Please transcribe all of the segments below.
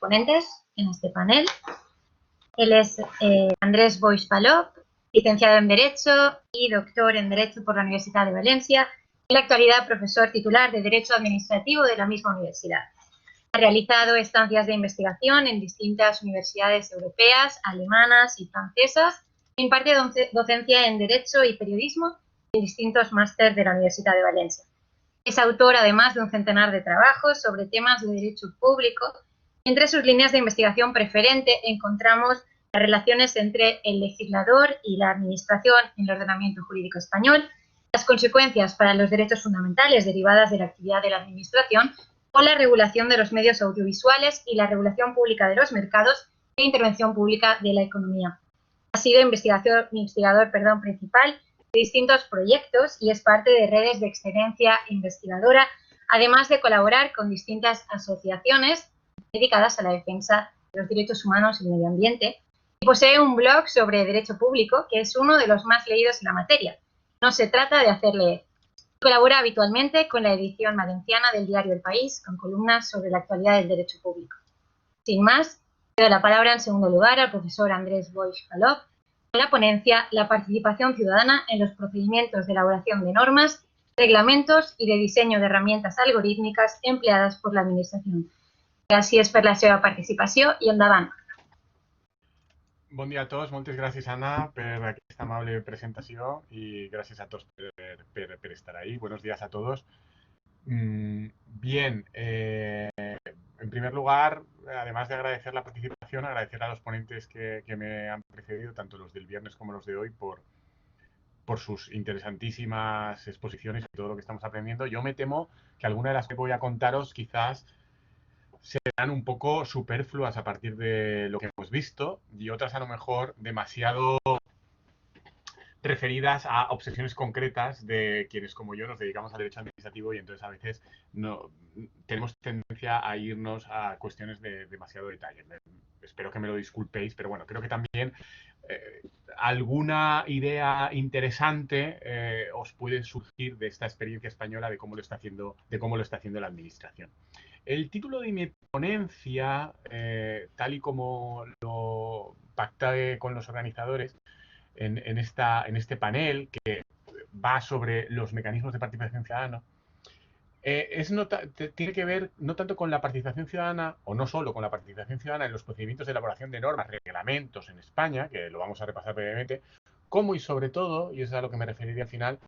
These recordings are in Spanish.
ponentes en este panel. Él es Andrés Boix Palop, licenciado en Derecho y doctor en Derecho por la Universidad de Valencia, y en la actualidad profesor titular de Derecho Administrativo de la misma universidad. Ha realizado estancias de investigación en distintas universidades europeas, alemanas y francesas, e imparte docencia en Derecho y Periodismo en distintos másteres de la Universidad de Valencia. Es autor, además, de un centenar de trabajos sobre temas de derecho público. Entre sus líneas de investigación preferente encontramos las relaciones entre el legislador y la administración en el ordenamiento jurídico español, las consecuencias para los derechos fundamentales derivadas de la actividad de la administración, o la regulación de los medios audiovisuales y la regulación pública de los mercados e intervención pública de la economía. Ha sido investigador principal de distintos proyectos y es parte de redes de excelencia investigadora, además de colaborar con distintas asociaciones dedicadas a la defensa de los derechos humanos y el medio ambiente, y posee un blog sobre derecho público que es uno de los más leídos en la materia. No se trata de hacer leer. Colabora habitualmente con la edición valenciana del diario El País, con columnas sobre la actualidad del derecho público. Sin más, cedo la palabra en segundo lugar al profesor Andrés Boix Palop, con la ponencia La participación ciudadana en los procedimientos de elaboración de normas, reglamentos y de diseño de herramientas algorítmicas empleadas por la Administración. Gràcies per la seva participació i endavant. Bon dia a tots, moltes gràcies, Anna, per aquesta amable presentació y gracias a todos por estar ahí. Buenos días a todos. Bien, en primer lugar, además de agradecer la participación, agradecer a los ponentes que me han precedido, tanto los del viernes como los de hoy, por sus interesantísimas exposiciones y todo lo que estamos aprendiendo. Yo me temo que algunas de las que voy a contaros quizás serán un poco superfluas a partir de lo que hemos visto y otras a lo mejor demasiado referidas a obsesiones concretas de quienes como yo nos dedicamos al derecho administrativo y entonces a veces no tenemos tendencia a irnos a cuestiones de demasiado detalle. Espero que me lo disculpéis, pero bueno, creo que también alguna idea interesante os puede surgir de esta experiencia española de cómo lo está haciendo la administración. El título de mi ponencia, tal y como lo pacté con los organizadores en este panel, que va sobre los mecanismos de participación ciudadana, tiene que ver no tanto con la participación ciudadana, o no solo con la participación ciudadana en los procedimientos de elaboración de normas, reglamentos en España, que lo vamos a repasar brevemente, como y sobre todo, y eso es a lo que me referiría al final,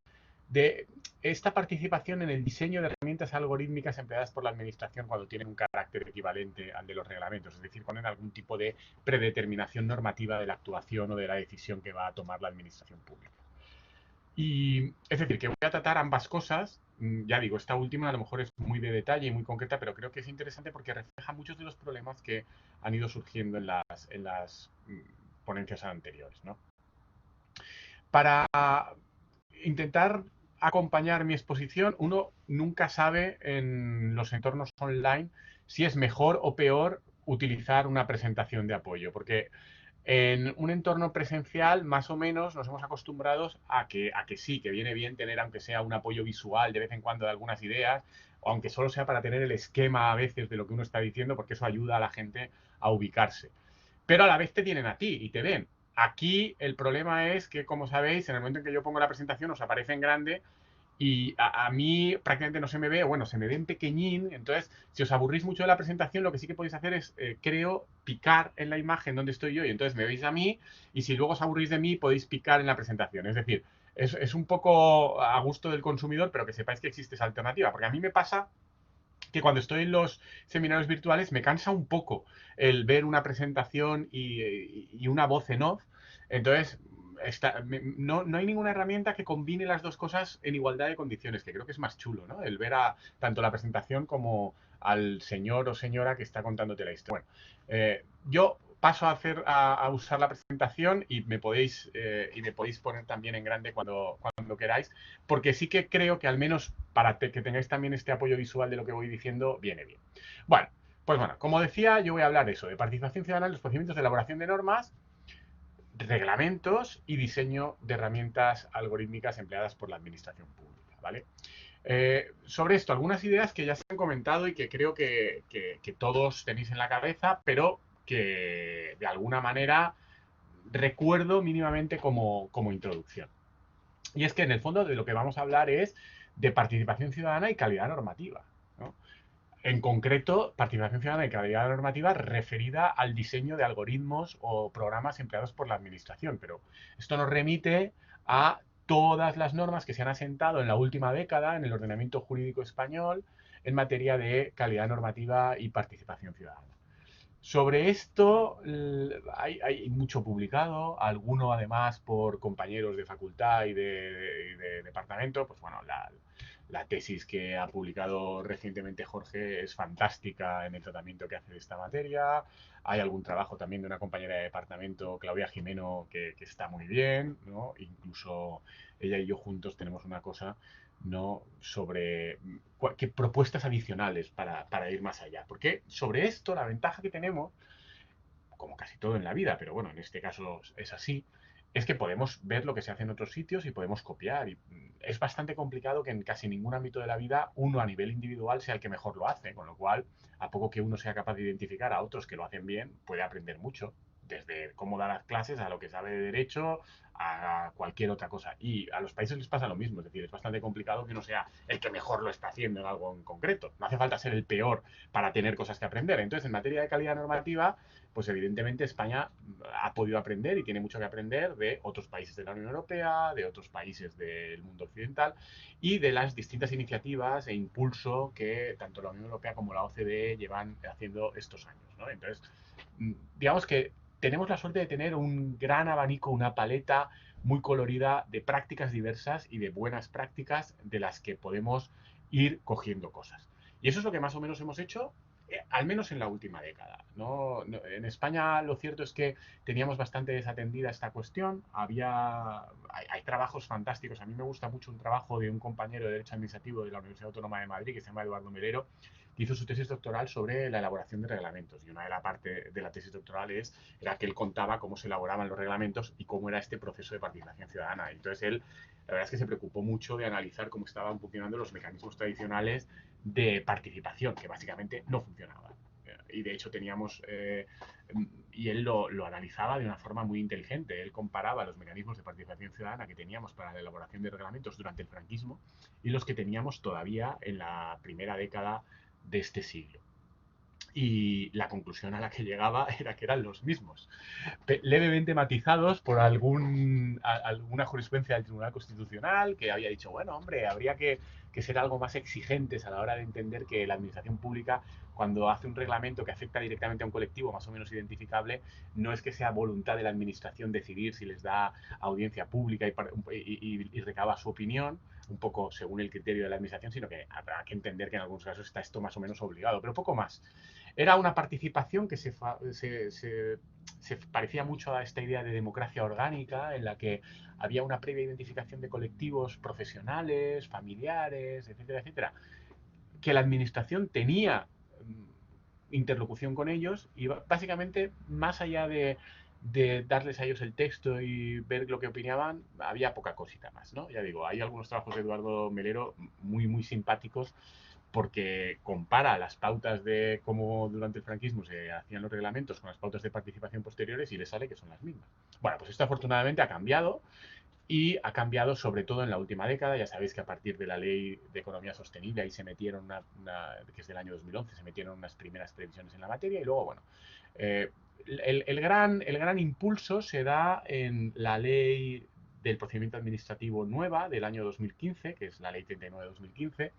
de esta participación en el diseño de herramientas algorítmicas empleadas por la administración cuando tienen un carácter equivalente al de los reglamentos, es decir, ponen algún tipo de predeterminación normativa de la actuación o de la decisión que va a tomar la administración pública. Y es decir, que voy a tratar ambas cosas. Ya digo, esta última a lo mejor es muy de detalle y muy concreta, pero creo que es interesante porque refleja muchos de los problemas que han ido surgiendo en las ponencias anteriores, ¿no? Para intentar acompañar mi exposición, uno nunca sabe en los entornos online si es mejor o peor utilizar una presentación de apoyo, porque en un entorno presencial, más o menos, nos hemos acostumbrado a que sí, que viene bien tener, aunque sea un apoyo visual de vez en cuando de algunas ideas, o aunque solo sea para tener el esquema a veces de lo que uno está diciendo, porque eso ayuda a la gente a ubicarse. Pero a la vez te tienen a ti y te ven. Aquí el problema es que, como sabéis, en el momento en que yo pongo la presentación os aparece en grande y a mí prácticamente no se me ve, bueno, se me ve en pequeñín. Entonces, si os aburrís mucho de la presentación, lo que sí que podéis hacer es, creo, picar en la imagen donde estoy yo y entonces me veis a mí, y si luego os aburrís de mí, podéis picar en la presentación. Es decir, es un poco a gusto del consumidor, pero que sepáis que existe esa alternativa, porque a mí me pasa que cuando estoy en los seminarios virtuales me cansa un poco el ver una presentación y una voz en off. Entonces, no hay ninguna herramienta que combine las dos cosas en igualdad de condiciones, que creo que es más chulo, ¿no? El ver a tanto la presentación como al señor o señora que está contándote la historia. Bueno, yo paso a usar la presentación y me podéis poner también en grande cuando queráis, porque sí que creo que al menos para que tengáis también este apoyo visual de lo que voy diciendo, viene bien. Bueno, pues bueno, como decía, yo voy a hablar de eso, de participación ciudadana en los procedimientos de elaboración de normas, reglamentos y diseño de herramientas algorítmicas empleadas por la administración pública, ¿vale? Sobre esto, algunas ideas que ya se han comentado y que creo que todos tenéis en la cabeza, pero que de alguna manera recuerdo mínimamente como introducción. Y es que en el fondo de lo que vamos a hablar es de participación ciudadana y calidad normativa, ¿no? En concreto, participación ciudadana y calidad normativa referida al diseño de algoritmos o programas empleados por la administración. Pero esto nos remite a todas las normas que se han asentado en la última década en el ordenamiento jurídico español en materia de calidad normativa y participación ciudadana. Sobre esto hay mucho publicado, alguno además por compañeros de facultad y de departamento. Pues bueno, la tesis que ha publicado recientemente Jorge es fantástica en el tratamiento que hace de esta materia. Hay algún trabajo también de una compañera de departamento, Claudia Jimeno, que está muy bien, ¿no? Incluso ella y yo juntos tenemos una cosa, ¿no? Sobre qué propuestas adicionales para ir más allá. Porque sobre esto la ventaja que tenemos, como casi todo en la vida, pero bueno, en este caso es así, es que podemos ver lo que se hace en otros sitios y podemos copiar. Y es bastante complicado que en casi ningún ámbito de la vida uno a nivel individual sea el que mejor lo hace, con lo cual, a poco que uno sea capaz de identificar a otros que lo hacen bien, puede aprender mucho, desde cómo dar las clases a lo que sabe de derecho, a cualquier otra cosa. Y a los países les pasa lo mismo, es decir, es bastante complicado que uno sea el que mejor lo está haciendo en algo en concreto. No hace falta ser el peor para tener cosas que aprender. Entonces, en materia de calidad normativa, pues evidentemente España ha podido aprender y tiene mucho que aprender de otros países de la Unión Europea, de otros países del mundo occidental y de las distintas iniciativas e impulso que tanto la Unión Europea como la OCDE llevan haciendo estos años, ¿no? Entonces, digamos que tenemos la suerte de tener un gran abanico, una paleta muy colorida de prácticas diversas y de buenas prácticas de las que podemos ir cogiendo cosas. Y eso es lo que más o menos hemos hecho, al menos en la última década. En España lo cierto es que teníamos bastante desatendida esta cuestión. Hay trabajos fantásticos. A mí me gusta mucho un trabajo de un compañero de Derecho Administrativo de la Universidad Autónoma de Madrid que se llama Eduardo Melero, que hizo su tesis doctoral sobre la elaboración de reglamentos. Y una de la parte de la tesis doctoral era que él contaba cómo se elaboraban los reglamentos y cómo era este proceso de participación ciudadana. Entonces él, la verdad es que se preocupó mucho de analizar cómo estaban funcionando los mecanismos tradicionales de participación, que básicamente no funcionaban. Y de hecho teníamos, y él lo analizaba de una forma muy inteligente. Él comparaba los mecanismos de participación ciudadana que teníamos para la elaboración de reglamentos durante el franquismo y los que teníamos todavía en la primera década de este siglo. Y la conclusión a la que llegaba era que eran los mismos, levemente matizados por alguna jurisprudencia del Tribunal Constitucional que había dicho, bueno, hombre, habría que ser algo más exigentes a la hora de entender que la administración pública, cuando hace un reglamento que afecta directamente a un colectivo más o menos identificable, no es que sea voluntad de la administración decidir si les da audiencia pública y recaba su opinión, un poco según el criterio de la administración, sino que habrá que entender que en algunos casos está esto más o menos obligado, pero poco más. Era una participación que se parecía mucho a esta idea de democracia orgánica, en la que había una previa identificación de colectivos profesionales, familiares, etcétera, etcétera, que la administración tenía interlocución con ellos y básicamente, más allá de darles a ellos el texto y ver lo que opinaban, había poca cosita más, ¿no? Ya digo, hay algunos trabajos de Eduardo Melero muy, muy simpáticos porque compara las pautas de cómo durante el franquismo se hacían los reglamentos con las pautas de participación posteriores y le sale que son las mismas. Bueno, pues esto afortunadamente ha cambiado y ha cambiado sobre todo en la última década. Ya sabéis que a partir de la Ley de Economía Sostenible ahí se metieron, que es del año 2011, se metieron unas primeras previsiones en la materia y luego, bueno, eh, el gran impulso se da en la Ley del Procedimiento Administrativo nueva del año 2015, que es la Ley 39/2015.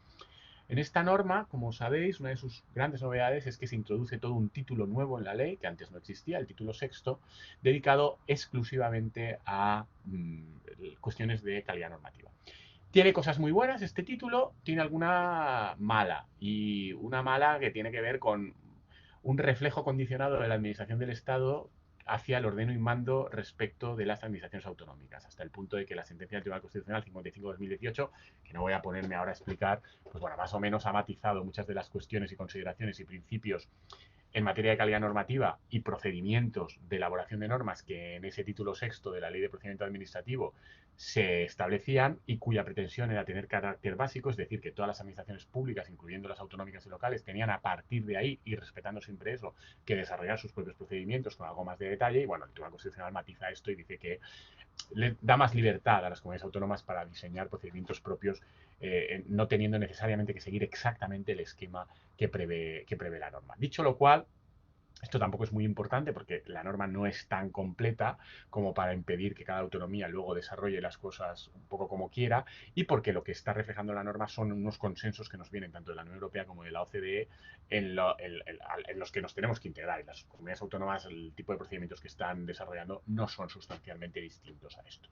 En esta norma, como sabéis, una de sus grandes novedades es que se introduce todo un título nuevo en la ley, que antes no existía, el título sexto, dedicado exclusivamente a cuestiones de calidad normativa. Tiene cosas muy buenas este título, tiene alguna mala, y una mala que tiene que ver con un reflejo condicionado de la administración del Estado hacia el ordeno y mando respecto de las administraciones autonómicas, hasta el punto de que la sentencia del Tribunal Constitucional 55/2018, que no voy a ponerme ahora a explicar, pues bueno, más o menos ha matizado muchas de las cuestiones y consideraciones y principios en materia de calidad normativa y procedimientos de elaboración de normas que en ese título sexto de la Ley de Procedimiento Administrativo se establecían y cuya pretensión era tener carácter básico, es decir, que todas las administraciones públicas, incluyendo las autonómicas y locales, tenían a partir de ahí, y respetando siempre eso, que desarrollar sus propios procedimientos con algo más de detalle. Y bueno, el Tribunal Constitucional matiza esto y dice que le da más libertad a las comunidades autónomas para diseñar procedimientos propios, no teniendo necesariamente que seguir exactamente el esquema que prevé la norma. Dicho lo cual, esto tampoco es muy importante porque la norma no es tan completa como para impedir que cada autonomía luego desarrolle las cosas un poco como quiera, y porque lo que está reflejando la norma son unos consensos que nos vienen tanto de la Unión Europea como de la OCDE en los que nos tenemos que integrar. Y las comunidades autónomas, el tipo de procedimientos que están desarrollando no son sustancialmente distintos a estos.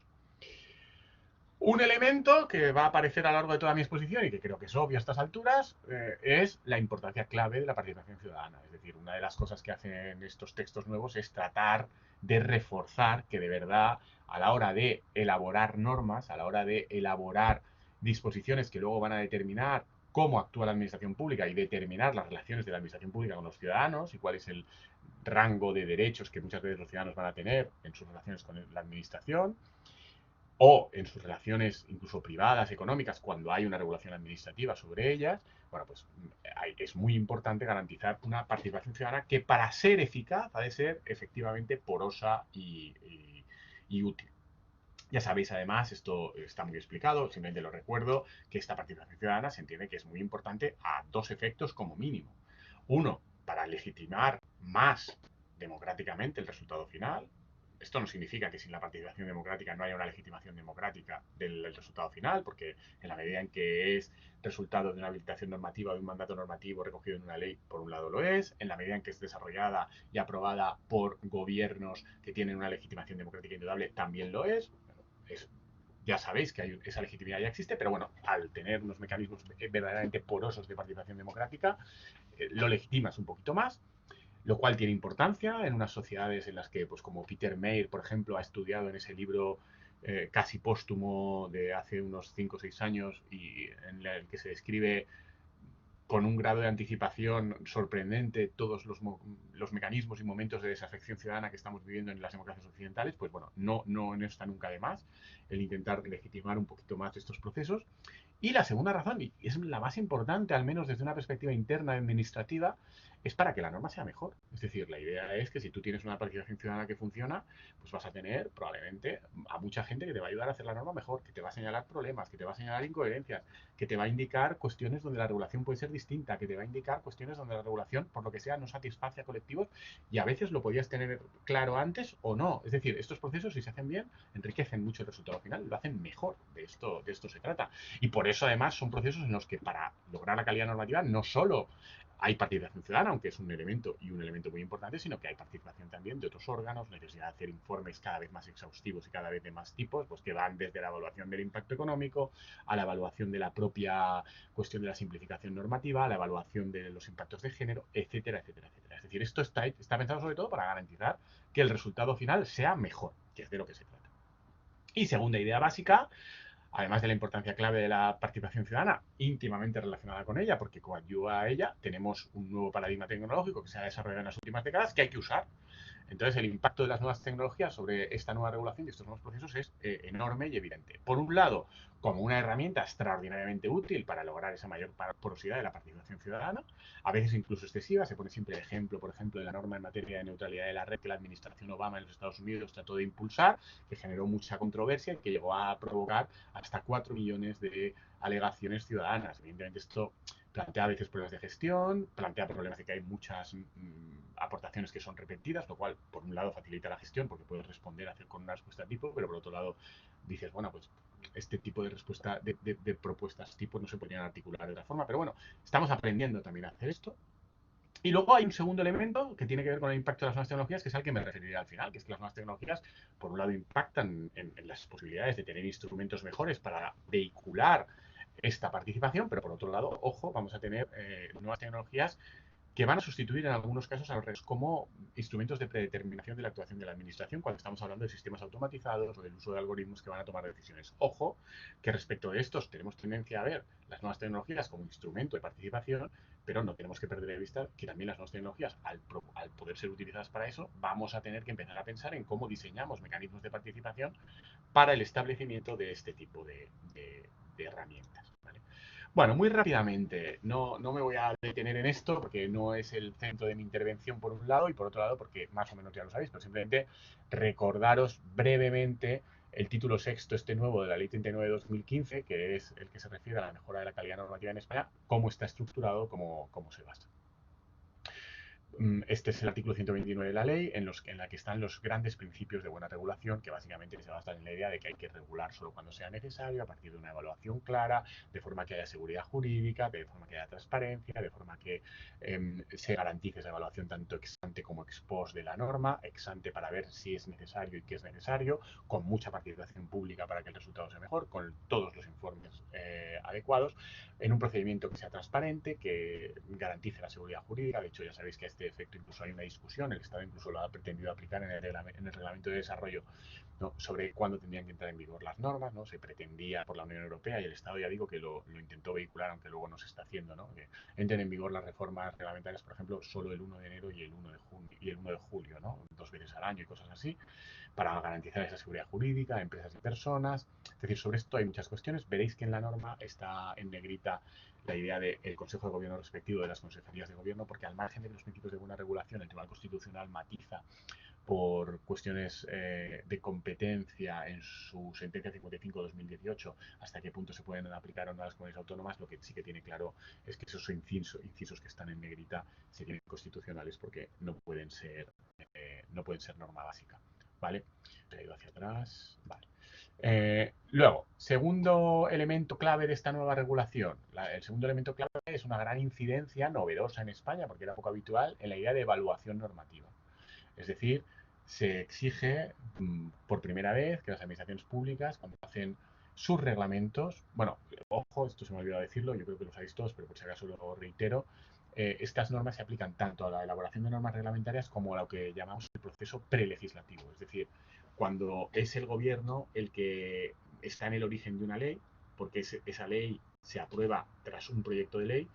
Un elemento que va a aparecer a lo largo de toda mi exposición y que creo que es obvio a estas alturas es la importancia clave de la participación ciudadana. Es decir, una de las cosas que hacen estos textos nuevos es tratar de reforzar que de verdad a la hora de elaborar normas, a la hora de elaborar disposiciones que luego van a determinar cómo actúa la administración pública y determinar las relaciones de la administración pública con los ciudadanos y cuál es el rango de derechos que muchas veces los ciudadanos van a tener en sus relaciones con la administración, o en sus relaciones incluso privadas, económicas, cuando hay una regulación administrativa sobre ellas. Bueno, pues es muy importante garantizar una participación ciudadana que, para ser eficaz, ha de ser efectivamente porosa y útil. Ya sabéis, además, esto está muy explicado, simplemente lo recuerdo, que esta participación ciudadana se entiende que es muy importante a dos efectos como mínimo. Uno, para legitimar más democráticamente el resultado final. Esto no significa que sin la participación democrática no haya una legitimación democrática del resultado final, porque en la medida en que es resultado de una habilitación normativa o de un mandato normativo recogido en una ley, por un lado lo es. En la medida en que es desarrollada y aprobada por gobiernos que tienen una legitimación democrática indudable, también lo es. es ya sabéis que esa legitimidad ya existe, pero bueno, al tener unos mecanismos verdaderamente porosos de participación democrática, lo legitimas un poquito más, lo cual tiene importancia en unas sociedades en las que, pues como Peter Mayer, por ejemplo, ha estudiado en ese libro casi póstumo de hace unos 5 o 6 años, y en el que se describe con un grado de anticipación sorprendente todos los mecanismos y momentos de desafección ciudadana que estamos viviendo en las democracias occidentales. Pues bueno, no está nunca de más el intentar legitimar un poquito más estos procesos. Y la segunda razón, y es la más importante, al menos desde una perspectiva interna administrativa, es para que la norma sea mejor. Es decir, la idea es que si tú tienes una participación ciudadana que funciona, pues vas a tener probablemente a mucha gente que te va a ayudar a hacer la norma mejor, que te va a señalar problemas, que te va a señalar incoherencias, que te va a indicar cuestiones donde la regulación puede ser distinta, que te va a indicar cuestiones donde la regulación, por lo que sea, no satisface a colectivos, y a veces lo podías tener claro antes o no. Es decir, estos procesos, si se hacen bien, enriquecen mucho el resultado final, lo hacen mejor. De esto se trata. Y por eso, además, son procesos en los que, para lograr la calidad normativa, no solo hay participación ciudadana, aunque es un elemento muy importante, sino que hay participación también de otros órganos, necesidad de hacer informes cada vez más exhaustivos y cada vez de más tipos, pues que van desde la evaluación del impacto económico a la evaluación de la propia cuestión de la simplificación normativa, a la evaluación de los impactos de género, etcétera, etcétera, etcétera. Es decir, esto está pensado sobre todo para garantizar que el resultado final sea mejor, que es de lo que se trata. Y segunda idea básica, además de la importancia clave de la participación ciudadana, íntimamente relacionada con ella, porque coadyuva a ella, tenemos un nuevo paradigma tecnológico que se ha desarrollado en las últimas décadas que hay que usar. Entonces, el impacto de las nuevas tecnologías sobre esta nueva regulación y estos nuevos procesos es enorme y evidente. Por un lado, como una herramienta extraordinariamente útil para lograr esa mayor porosidad de la participación ciudadana, a veces incluso excesiva. Se pone siempre el ejemplo, por ejemplo, de la norma en materia de neutralidad de la red que la administración Obama en los Estados Unidos trató de impulsar, que generó mucha controversia y que llegó a provocar hasta 4 millones de alegaciones ciudadanas. Evidentemente, esto plantea a veces problemas de gestión, plantea problemas de que hay muchas aportaciones que son repetidas, lo cual, por un lado, facilita la gestión porque puedes responder con una respuesta tipo, pero por otro lado dices, bueno, pues este tipo de respuesta, de propuestas tipo no se podrían articular de otra forma. Pero bueno, estamos aprendiendo también a hacer esto. Y luego hay un segundo elemento que tiene que ver con el impacto de las nuevas tecnologías, que es al que me referiré al final, que es que las nuevas tecnologías, por un lado, impactan en las posibilidades de tener instrumentos mejores para vehicular esta participación, pero por otro lado, ojo, vamos a tener nuevas tecnologías que van a sustituir en algunos casos a los redes como instrumentos de predeterminación de la actuación de la administración cuando estamos hablando de sistemas automatizados o del uso de algoritmos que van a tomar decisiones. Ojo, que respecto de estos tenemos tendencia a ver las nuevas tecnologías como instrumento de participación, pero no tenemos que perder de vista que también las nuevas tecnologías, al poder ser utilizadas para eso, vamos a tener que empezar a pensar en cómo diseñamos mecanismos de participación para el establecimiento de este tipo de herramientas. ¿Vale? Bueno, muy rápidamente, no me voy a detener en esto porque no es el centro de mi intervención por un lado y por otro lado porque más o menos ya lo sabéis, pero simplemente recordaros brevemente el título sexto este nuevo de la Ley 39 de 2015, que es el que se refiere a la mejora de la calidad normativa en España, cómo está estructurado, cómo se basa. Este es el artículo 129 de la ley, en la que están los grandes principios de buena regulación, que básicamente se basan en la idea de que hay que regular solo cuando sea necesario, a partir de una evaluación clara, de forma que haya seguridad jurídica, de forma que haya transparencia, de forma que se garantice esa evaluación tanto ex ante como ex post de la norma, ex ante para ver si es necesario y qué es necesario, con mucha participación pública para que el resultado sea mejor, con todos los informes adecuados, en un procedimiento que sea transparente, que garantice la seguridad jurídica. De hecho, ya sabéis que a este efecto incluso hay una discusión, el Estado incluso lo ha pretendido aplicar en el reglamento de desarrollo, ¿no?, sobre cuándo tendrían que entrar en vigor las normas, ¿no? Se pretendía por la Unión Europea y el Estado, ya digo, que lo intentó vehicular, aunque luego no se está haciendo, ¿no? Que entren en vigor las reformas reglamentarias, por ejemplo, solo el 1 de enero y el 1 de junio, y el 1 de julio, ¿no? 2 veces al año y cosas así, para garantizar esa seguridad jurídica a empresas y personas. Es decir, sobre esto hay muchas cuestiones. Veréis que en la norma está en negrita la idea del Consejo de Gobierno respectivo de las consejerías de gobierno, porque al margen de los principios de buena regulación, el Tribunal Constitucional matiza por cuestiones de competencia en su sentencia 55-2018 hasta qué punto se pueden aplicar o no a las comunidades autónomas. Lo que sí que tiene claro es que esos incisos que están en negrita serían inconstitucionales porque no pueden ser norma básica. ¿Vale? He ido hacia atrás. Vale. Luego, segundo elemento clave de esta nueva regulación. El segundo elemento clave es una gran incidencia novedosa en España, porque era poco habitual, en la idea de evaluación normativa. Es decir, se exige por primera vez que las administraciones públicas, cuando hacen sus reglamentos, bueno, ojo, esto se me ha olvidado decirlo, yo creo que lo sabéis todos, pero por si acaso lo reitero, estas normas se aplican tanto a la elaboración de normas reglamentarias como a lo que llamamos el proceso prelegislativo. Es decir, cuando es el gobierno el que está en el origen de una ley, porque esa ley se aprueba tras un proyecto de ley.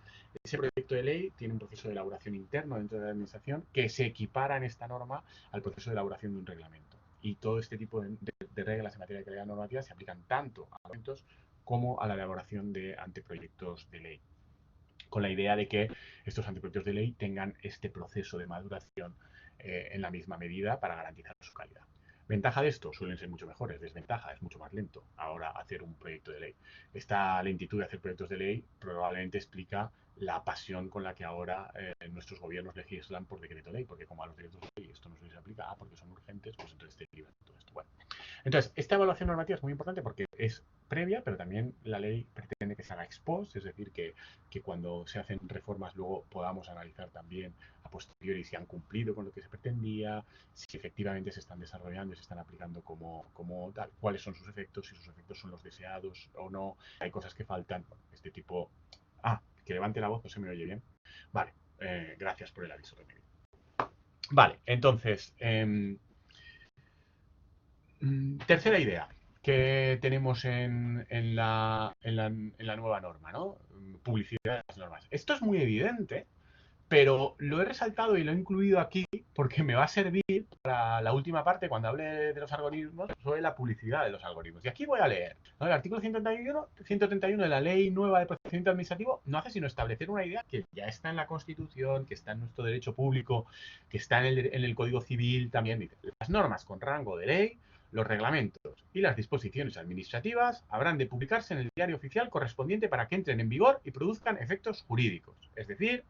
Ese proyecto de ley tiene un proceso de elaboración interno dentro de la administración que se equipara en esta norma al proceso de elaboración de un reglamento. Y todo este tipo de reglas en materia de calidad normativa se aplican tanto a reglamentos como a la elaboración de anteproyectos de ley, con la idea de que estos anteproyectos de ley tengan este proceso de maduración en la misma medida para garantizar su calidad. Ventaja de esto, suelen ser mucho mejores. Desventaja, es mucho más lento ahora hacer un proyecto de ley. Esta lentitud de hacer proyectos de ley probablemente explica la pasión con la que ahora nuestros gobiernos legislan por decreto de ley, porque como a los decretos de ley esto no se les aplica, porque son urgentes, pues entonces te libran todo esto. Bueno, entonces, esta evaluación normativa es muy importante porque es previa, pero también la ley pretende que se haga ex post, es decir, que cuando se hacen reformas luego podamos analizar también a posteriori si han cumplido con lo que se pretendía, si efectivamente se están desarrollando y se están aplicando como tal, cuáles son sus efectos, si sus efectos son los deseados o no, hay cosas que faltan, este tipo... Ah, que levante la voz, no se me oye bien. Vale, gracias por el aviso, Remedio. Vale, entonces, tercera idea que tenemos en la nueva norma, ¿no? Publicidad de las normas. Esto es muy evidente, pero lo he resaltado y lo he incluido aquí porque me va a servir para la última parte, cuando hable de los algoritmos, sobre la publicidad de los algoritmos. Y aquí voy a leer, ¿no? El artículo 131 de la Ley Nueva de Procedimiento Administrativo no hace sino establecer una idea que ya está en la Constitución, que está en nuestro derecho público, que está en el Código Civil también. Dice, las normas con rango de ley, los reglamentos y las disposiciones administrativas habrán de publicarse en el diario oficial correspondiente para que entren en vigor y produzcan efectos jurídicos. Es decir,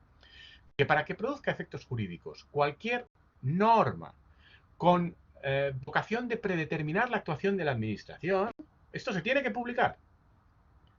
que para que produzca efectos jurídicos cualquier norma con vocación de predeterminar la actuación de la administración, esto se tiene que publicar.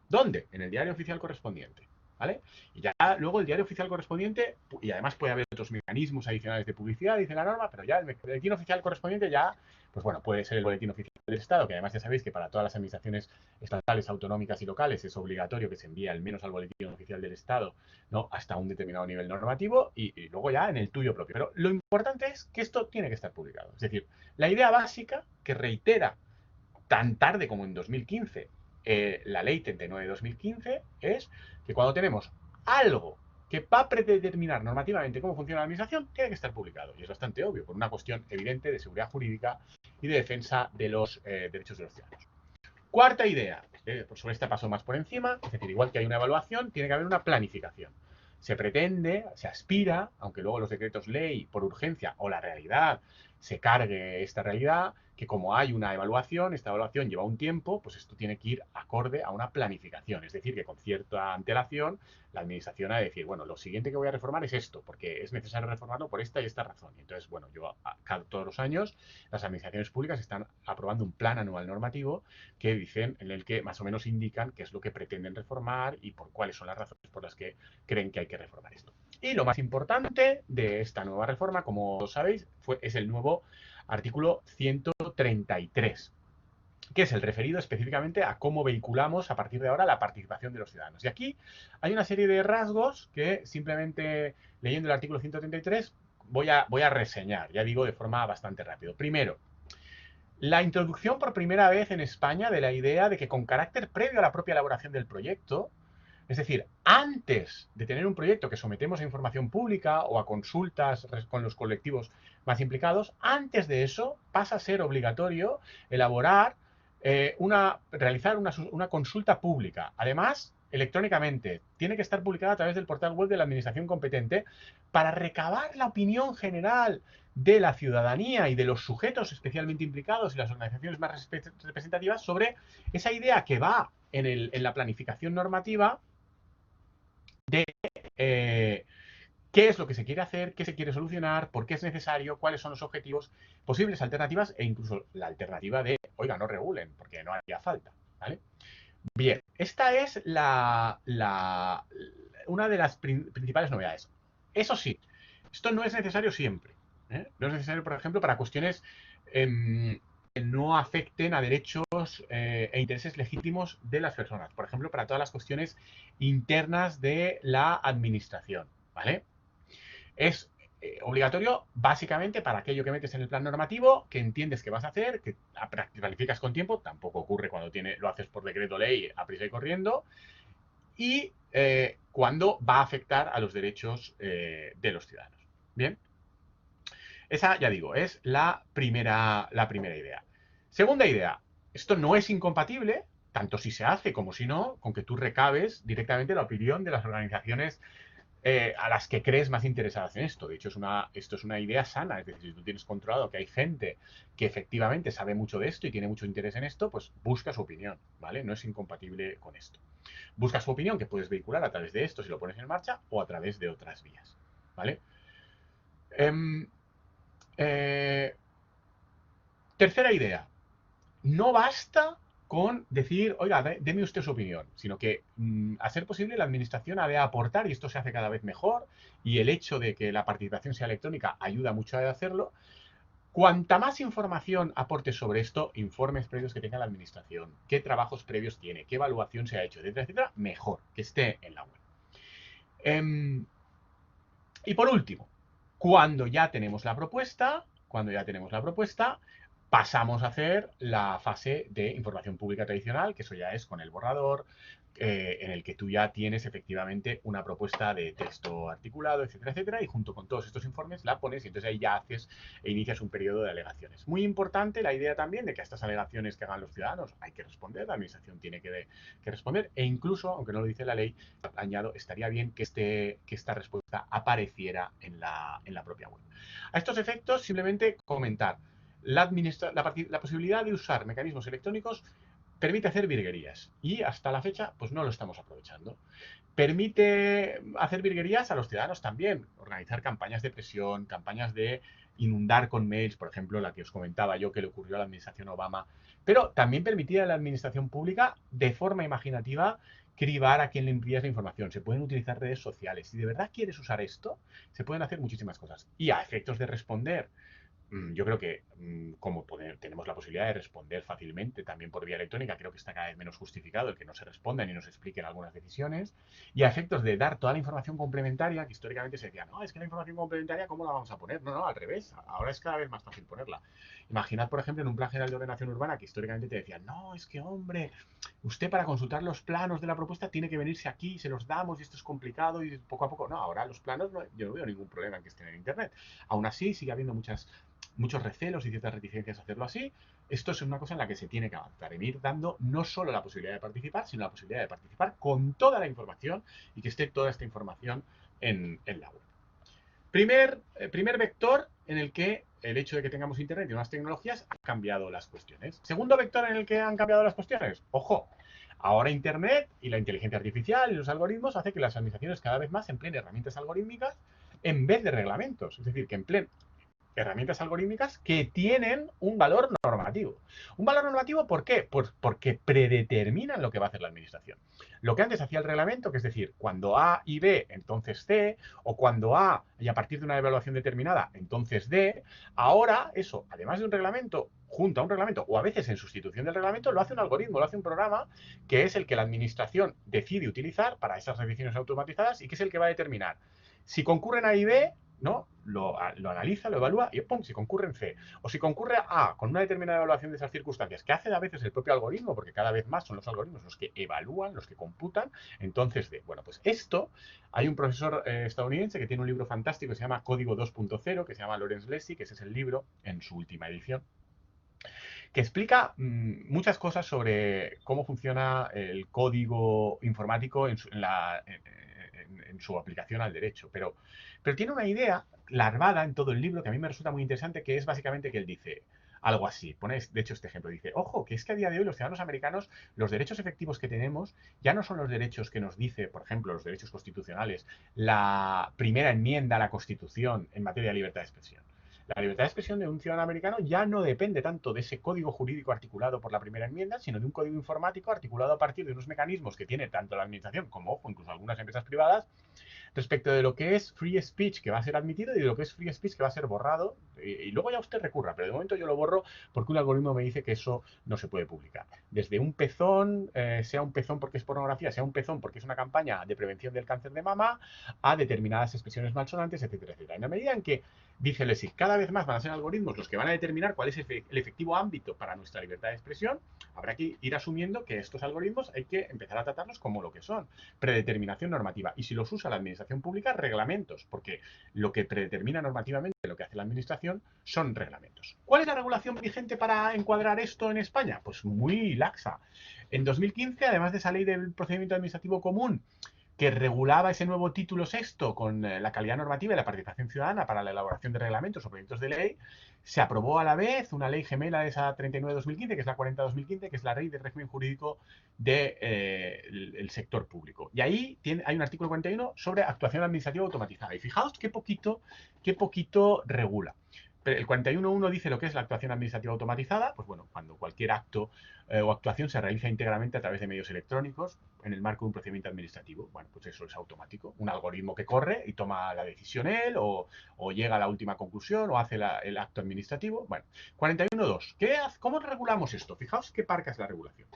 ¿Dónde? En el diario oficial correspondiente. ¿Vale? Y ya luego el diario oficial correspondiente, y además puede haber otros mecanismos adicionales de publicidad, dice la norma, pero ya el boletín oficial correspondiente ya, pues bueno, puede ser el boletín oficial del Estado, que además ya sabéis que para todas las administraciones estatales, autonómicas y locales es obligatorio que se envíe al menos al boletín oficial del Estado, ¿no?, hasta un determinado nivel normativo, y luego ya en el tuyo propio. Pero lo importante es que esto tiene que estar publicado. Es decir, la idea básica que reitera tan tarde como en 2015 la ley 39 de 2015 es que cuando tenemos algo que va a predeterminar normativamente cómo funciona la administración, tiene que estar publicado. Y es bastante obvio, por una cuestión evidente de seguridad jurídica y de defensa de los derechos de los ciudadanos. Cuarta idea, sobre esta paso más por encima, es decir, igual que hay una evaluación, tiene que haber una planificación. Se pretende, se aspira, aunque luego los decretos ley por urgencia o la realidad se cargue esta realidad, que como hay una evaluación, esta evaluación lleva un tiempo, pues esto tiene que ir acorde a una planificación. Es decir, que con cierta antelación la administración ha de decir, bueno, lo siguiente que voy a reformar es esto, porque es necesario reformarlo por esta y esta razón. Y entonces, bueno, todos los años las administraciones públicas están aprobando un plan anual normativo que dicen, en el que más o menos indican qué es lo que pretenden reformar y por cuáles son las razones por las que creen que hay que reformar esto. Y lo más importante de esta nueva reforma, como sabéis, es el nuevo artículo 133, que es el referido específicamente a cómo vehiculamos a partir de ahora la participación de los ciudadanos. Y aquí hay una serie de rasgos que simplemente leyendo el artículo 133 voy a reseñar, ya digo, de forma bastante rápida. Primero, la introducción por primera vez en España de la idea de que con carácter previo a la propia elaboración del proyecto, es decir, antes de tener un proyecto que sometemos a información pública o a consultas con los colectivos más implicados, antes de eso pasa a ser obligatorio elaborar, realizar una consulta pública. Además, electrónicamente, tiene que estar publicada a través del portal web de la administración competente para recabar la opinión general de la ciudadanía y de los sujetos especialmente implicados y las organizaciones más representativas sobre esa idea que va en la planificación normativa de qué es lo que se quiere hacer, qué se quiere solucionar, por qué es necesario, cuáles son los objetivos, posibles alternativas e incluso la alternativa de, oiga, no regulen, porque no haría falta, ¿vale? Bien, esta es una de las principales novedades. Eso sí, esto no es necesario siempre. No es necesario, por ejemplo, para cuestiones que no afecten a derechos e intereses legítimos de las personas. Por ejemplo, para todas las cuestiones internas de la administración, ¿vale? Es obligatorio básicamente para aquello que metes en el plan normativo, que entiendes que vas a hacer, que planificas con tiempo, tampoco ocurre cuando lo haces por decreto ley a prisa y corriendo, y cuando va a afectar a los derechos de los ciudadanos. Bien, esa, ya digo, es la primera idea. Segunda idea, esto no es incompatible, tanto si se hace como si no, con que tú recabes directamente la opinión de las organizaciones a las que crees más interesadas en esto. De hecho, esto es una idea sana. Es decir, si tú tienes controlado que hay gente que efectivamente sabe mucho de esto y tiene mucho interés en esto, pues busca su opinión, ¿vale? No es incompatible con esto. Busca su opinión que puedes vehicular a través de esto si lo pones en marcha o a través de otras vías, ¿vale? Tercera idea. No basta con decir, oiga, deme usted su opinión, sino que a ser posible la administración ha de aportar, y esto se hace cada vez mejor, y el hecho de que la participación sea electrónica ayuda mucho a hacerlo. Cuanta más información aporte sobre esto, informes previos que tenga la administración, qué trabajos previos tiene, qué evaluación se ha hecho, etcétera, etcétera, mejor que esté en la web. Y por último, cuando ya tenemos la propuesta, pasamos a hacer la fase de información pública tradicional, que eso ya es con el borrador, en el que tú ya tienes efectivamente una propuesta de texto articulado, etcétera, etcétera, y junto con todos estos informes la pones y entonces ahí ya haces e inicias un periodo de alegaciones. Muy importante la idea también de que a estas alegaciones que hagan los ciudadanos hay que responder, la administración tiene que responder, e incluso, aunque no lo dice la ley, añado, estaría bien que esta respuesta apareciera en la propia web. A estos efectos, simplemente comentar, la posibilidad de usar mecanismos electrónicos permite hacer virguerías y hasta la fecha pues no lo estamos aprovechando. Permite hacer virguerías a los ciudadanos también, organizar campañas de presión, campañas de inundar con mails, por ejemplo, la que os comentaba yo que le ocurrió a la administración Obama, pero también permitía a la administración pública de forma imaginativa cribar a quien le envías la información. Se pueden utilizar redes sociales. Si de verdad quieres usar esto, se pueden hacer muchísimas cosas. Y a efectos de responder yo creo que como tenemos la posibilidad de responder fácilmente también por vía electrónica, creo que está cada vez menos justificado el que no se respondan y nos expliquen algunas decisiones. Y a efectos de dar toda la información complementaria, que históricamente se decía, no, es que la información complementaria, ¿cómo la vamos a poner? No, no, al revés. Ahora es cada vez más fácil ponerla. Imaginad, por ejemplo, en un plan general de ordenación urbana que históricamente te decían, no, es que, hombre, usted para consultar los planos de la propuesta tiene que venirse aquí, se los damos y esto es complicado y poco a poco. No, ahora los planos yo no veo ningún problema en que estén en Internet. Aún así, sigue habiendo muchos recelos y ciertas reticencias a hacerlo así. Esto es una cosa en la que se tiene que avanzar, en ir dando no solo la posibilidad de participar, sino la posibilidad de participar con toda la información y que esté toda esta información en la web. Primer vector en el que el hecho de que tengamos Internet y nuevas tecnologías ha cambiado las cuestiones. Segundo vector en el que han cambiado las cuestiones. Ojo, ahora Internet y la inteligencia artificial y los algoritmos hace que las administraciones cada vez más empleen herramientas algorítmicas en vez de reglamentos. Es decir, que empleen herramientas algorítmicas que tienen un valor normativo. ¿Un valor normativo por qué? Pues porque predeterminan lo que va a hacer la administración. Lo que antes hacía el reglamento, que es decir, cuando A y B, entonces C, o cuando A y a partir de una evaluación determinada, entonces D, ahora eso, además de un reglamento, junto a un reglamento, o a veces en sustitución del reglamento, lo hace un algoritmo, lo hace un programa, que es el que la administración decide utilizar para esas revisiones automatizadas y que es el que va a determinar si concurren A y B, ¿no? Lo analiza, lo evalúa y ¡pum! Si concurre en C. O si concurre A con una determinada evaluación de esas circunstancias, que hace a veces el propio algoritmo, porque cada vez más son los algoritmos los que evalúan, los que computan, entonces D. Bueno, pues esto, hay un profesor estadounidense que tiene un libro fantástico que se llama Código 2.0, que se llama Lawrence Lessig, que ese es el libro en su última edición, que explica muchas cosas sobre cómo funciona el código informático en su aplicación al derecho. Pero tiene una idea larvada en todo el libro que a mí me resulta muy interesante, que es básicamente que él dice algo así. Pone, de hecho, este ejemplo. Dice, ojo, que es que a día de hoy los ciudadanos americanos, los derechos efectivos que tenemos ya no son los derechos que nos dice, por ejemplo, los derechos constitucionales, la primera enmienda a la Constitución en materia de libertad de expresión. La libertad de expresión de un ciudadano americano ya no depende tanto de ese código jurídico articulado por la primera enmienda, sino de un código informático articulado a partir de unos mecanismos que tiene tanto la administración como, ojo, incluso algunas empresas privadas, respecto de lo que es free speech que va a ser admitido y de lo que es free speech que va a ser borrado. Y luego ya usted recurra, pero de momento yo lo borro porque un algoritmo me dice que eso no se puede publicar. Desde un pezón, sea un pezón porque es pornografía, sea un pezón porque es una campaña de prevención del cáncer de mama, a determinadas expresiones malsonantes, etcétera, etcétera. En la medida en que, dice Lessig, cada vez más van a ser algoritmos los que van a determinar cuál es el efectivo ámbito para nuestra libertad de expresión, habrá que ir asumiendo que estos algoritmos hay que empezar a tratarlos como lo que son, predeterminación normativa. Y si los usa la administración pública, reglamentos, porque lo que predetermina normativamente lo que hace la administración son reglamentos. ¿Cuál es la regulación vigente para encuadrar esto en España? Pues muy laxa. En 2015, además de esa ley del procedimiento administrativo común, que regulaba ese nuevo título sexto con la calidad normativa y la participación ciudadana para la elaboración de reglamentos o proyectos de ley, se aprobó a la vez una ley gemela de esa 39-2015, que es la 40-2015, que es la ley de régimen jurídico del sector público. Y ahí hay un artículo 41 sobre actuación administrativa automatizada. Y fijaos qué poquito regula. El 41.1 dice lo que es la actuación administrativa automatizada, pues bueno, cuando cualquier acto o actuación se realiza íntegramente a través de medios electrónicos en el marco de un procedimiento administrativo. Bueno, pues eso es automático. Un algoritmo que corre y toma la decisión él, o llega a la última conclusión, o hace el acto administrativo. Bueno, 41.2. ¿Cómo regulamos esto? Fijaos qué parca es la regulación.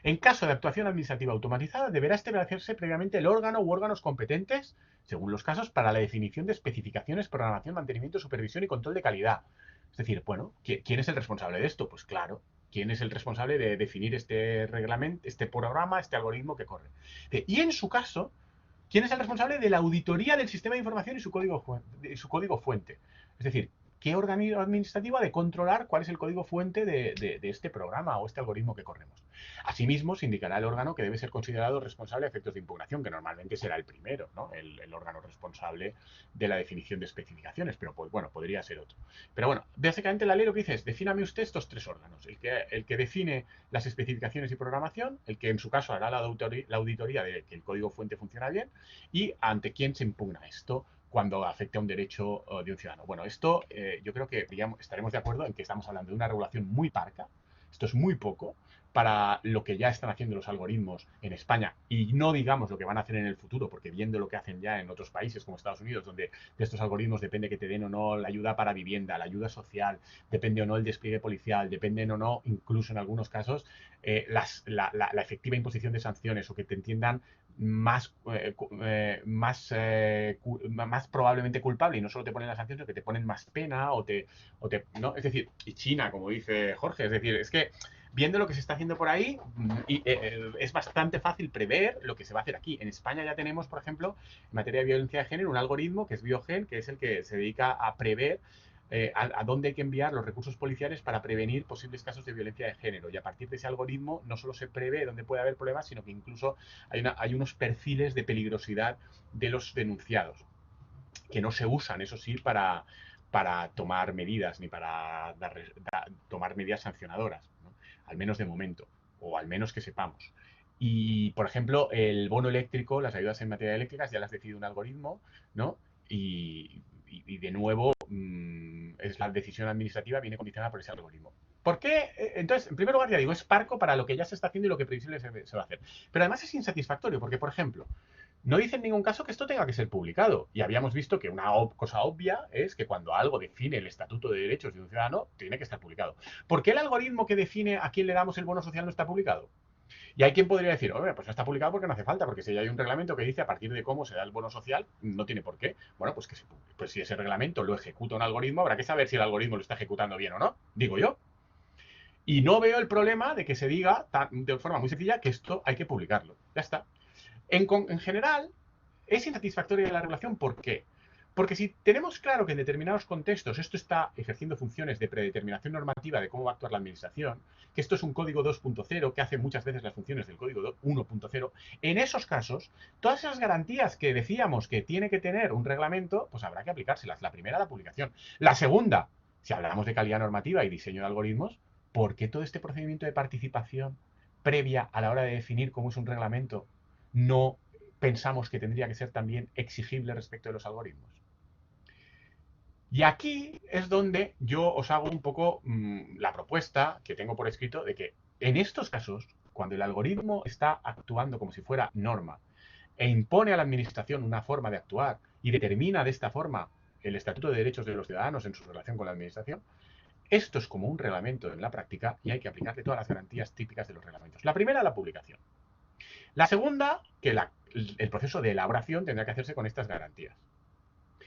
En caso de actuación administrativa automatizada, deberá establecerse previamente el órgano u órganos competentes, según los casos, para la definición de especificaciones, programación, mantenimiento, supervisión y control de calidad. Es decir, bueno, ¿quién es el responsable de esto? Pues claro, ¿quién es el responsable de definir este reglamento, este programa, este algoritmo que corre? Y en su caso, ¿quién es el responsable de la auditoría del sistema de información y su código fuente? Es decir, ¿qué organismo administrativo ha de controlar cuál es el código fuente de este programa o este algoritmo que corremos? Asimismo, se indicará el órgano que debe ser considerado responsable a efectos de impugnación, que normalmente será el primero, ¿no? El órgano responsable de la definición de especificaciones, pero pues, bueno, podría ser otro. Pero bueno, básicamente la ley lo que dice es, defíname usted estos tres órganos, el que define las especificaciones y programación, el que en su caso hará la auditoría de que el código fuente funciona bien, y ante quién se impugna esto cuando afecte a un derecho de un ciudadano. Bueno, esto yo creo que estaremos de acuerdo en que estamos hablando de una regulación muy parca, Esto es muy poco para lo que ya están haciendo los algoritmos en España, y no digamos lo que van a hacer en el futuro, porque viendo lo que hacen ya en otros países como Estados Unidos, donde de estos algoritmos depende que te den o no la ayuda para vivienda, la ayuda social, depende o no el despliegue policial, dependen o no, incluso en algunos casos, la efectiva imposición de sanciones, o que te entiendan más probablemente culpable, y no solo te ponen la sanción, sino que te ponen más pena, ¿no? Es decir, y China, como dice Jorge, es decir, es que viendo lo que se está haciendo por ahí, es bastante fácil prever lo que se va a hacer aquí. En España ya tenemos, por ejemplo, en materia de violencia de género, un algoritmo que es Biogen, que es el que se dedica a prever a dónde hay que enviar los recursos policiales para prevenir posibles casos de violencia de género. Y a partir de ese algoritmo no solo se prevé dónde puede haber problemas, sino que incluso hay unos perfiles de peligrosidad de los denunciados, que no se usan, eso sí, para tomar medidas, ni para tomar medidas sancionadoras, ¿no? Al menos de momento, o al menos que sepamos. Y, por ejemplo, el bono eléctrico, las ayudas en materia eléctricas, ya las decide un algoritmo, ¿no? Y de nuevo, es la decisión administrativa viene condicionada por ese algoritmo. ¿Por qué? Entonces, en primer lugar, ya digo, es parco para lo que ya se está haciendo y lo que previsible se va a hacer. Pero además es insatisfactorio, porque, por ejemplo, no dice en ningún caso que esto tenga que ser publicado. Y habíamos visto que una cosa obvia es que cuando algo define el Estatuto de Derechos de un ciudadano, tiene que estar publicado. ¿Por qué el algoritmo que define a quién le damos el bono social no está publicado? Y hay quien podría decir, oye, pues no está publicado porque no hace falta, porque si hay un reglamento que dice a partir de cómo se da el bono social, no tiene por qué. Bueno, pues que se publique. Pues si ese reglamento lo ejecuta un algoritmo, habrá que saber si el algoritmo lo está ejecutando bien o no, digo yo. Y no veo el problema de que se diga de forma muy sencilla que esto hay que publicarlo. Ya está. En general, es insatisfactoria la regulación. ¿Por qué? Porque si tenemos claro que en determinados contextos esto está ejerciendo funciones de predeterminación normativa de cómo va a actuar la administración, que esto es un código 2.0 que hace muchas veces las funciones del código 1.0, en esos casos, todas esas garantías que decíamos que tiene que tener un reglamento, pues habrá que aplicárselas. La primera, la publicación. La segunda, si hablamos de calidad normativa y diseño de algoritmos, ¿por qué todo este procedimiento de participación previa a la hora de definir cómo es un reglamento no pensamos que tendría que ser también exigible respecto de los algoritmos? Y aquí es donde yo os hago un poco la propuesta que tengo por escrito de que en estos casos, cuando el algoritmo está actuando como si fuera norma e impone a la administración una forma de actuar y determina de esta forma el Estatuto de Derechos de los Ciudadanos en su relación con la administración, esto es como un reglamento en la práctica y hay que aplicarle todas las garantías típicas de los reglamentos. La primera, la publicación. La segunda, que el proceso de elaboración tendrá que hacerse con estas garantías.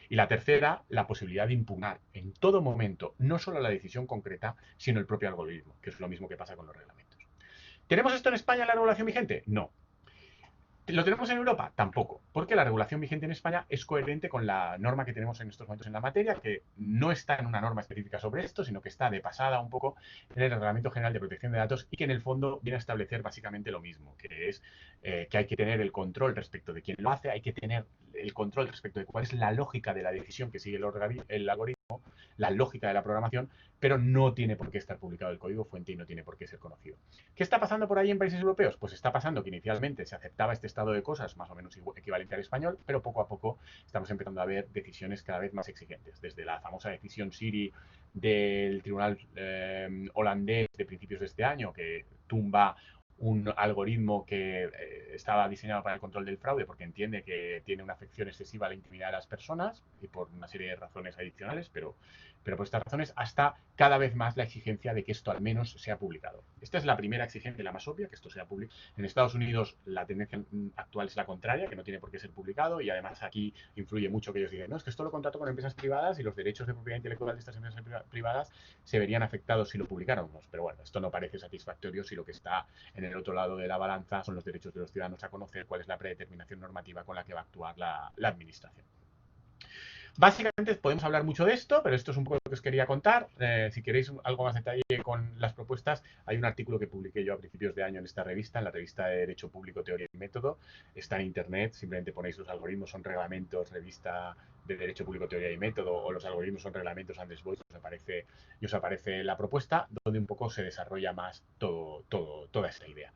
Y la tercera, la posibilidad de impugnar en todo momento, no solo la decisión concreta, sino el propio algoritmo, que es lo mismo que pasa con los reglamentos. ¿Tenemos esto en España en la regulación vigente? No. ¿Lo tenemos en Europa? Tampoco, porque la regulación vigente en España es coherente con la norma que tenemos en estos momentos en la materia, que no está en una norma específica sobre esto, sino que está de pasada un poco en el Reglamento General de Protección de Datos, y que en el fondo viene a establecer básicamente lo mismo, que es que hay que tener el control respecto de quién lo hace, hay que tener el control respecto de cuál es la lógica de la decisión que sigue el algoritmo, la lógica de la programación, pero no tiene por qué estar publicado el código fuente y no tiene por qué ser conocido. ¿Qué está pasando por ahí en países europeos? Pues está pasando que inicialmente se aceptaba este estado de cosas más o menos equivalente al español, pero poco a poco estamos empezando a ver decisiones cada vez más exigentes. Desde la famosa decisión Siri del tribunal holandés de principios de este año, que tumba un algoritmo que estaba diseñado para el control del fraude porque entiende que tiene una afección excesiva a la intimidad de las personas y por una serie de razones adicionales, pero por estas razones, hasta cada vez más la exigencia de que esto al menos sea publicado. Esta es la primera exigencia, la más obvia, que esto sea publicado. En Estados Unidos la tendencia actual es la contraria, que no tiene por qué ser publicado, y además aquí influye mucho que ellos digan, no, es que esto lo contrato con empresas privadas y los derechos de propiedad intelectual de estas empresas privadas se verían afectados si lo publicáramos. Pero bueno, esto no parece satisfactorio si lo que está en el otro lado de la balanza son los derechos de los ciudadanos a conocer cuál es la predeterminación normativa con la que va a actuar la administración. Básicamente podemos hablar mucho de esto, pero esto es un poco lo que os quería contar. Si queréis algo más detalle con las propuestas, hay un artículo que publiqué yo a principios de año en esta revista, en la revista de Derecho Público, Teoría y Método. Está en internet, simplemente ponéis los algoritmos son reglamentos, revista de Derecho Público, Teoría y Método, o los algoritmos son reglamentos Andes Boys, y os aparece la propuesta, donde un poco se desarrolla más toda esta idea.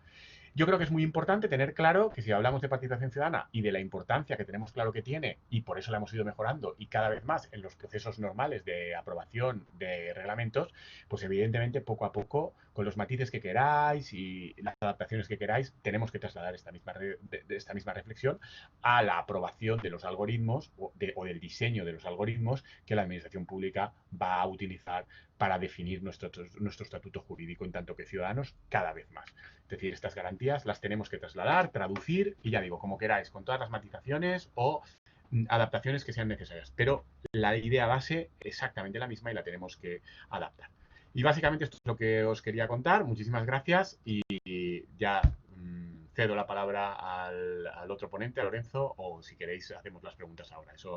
Yo creo que es muy importante tener claro que si hablamos de participación ciudadana y de la importancia que tenemos claro que tiene, y por eso la hemos ido mejorando y cada vez más en los procesos normales de aprobación de reglamentos, pues evidentemente poco a poco, con los matices que queráis y las adaptaciones que queráis, tenemos que trasladar esta misma reflexión a la aprobación de los algoritmos o del diseño de los algoritmos que la administración pública va a utilizar para definir nuestro estatuto jurídico en tanto que ciudadanos cada vez más. Es decir, estas garantías las tenemos que trasladar, traducir y ya digo, como queráis, con todas las matizaciones o adaptaciones que sean necesarias. Pero la idea base es exactamente la misma y la tenemos que adaptar. Y básicamente esto es lo que os quería contar. Muchísimas gracias y ya cedo la palabra al otro ponente, a Lorenzo, o si queréis hacemos las preguntas ahora. Eso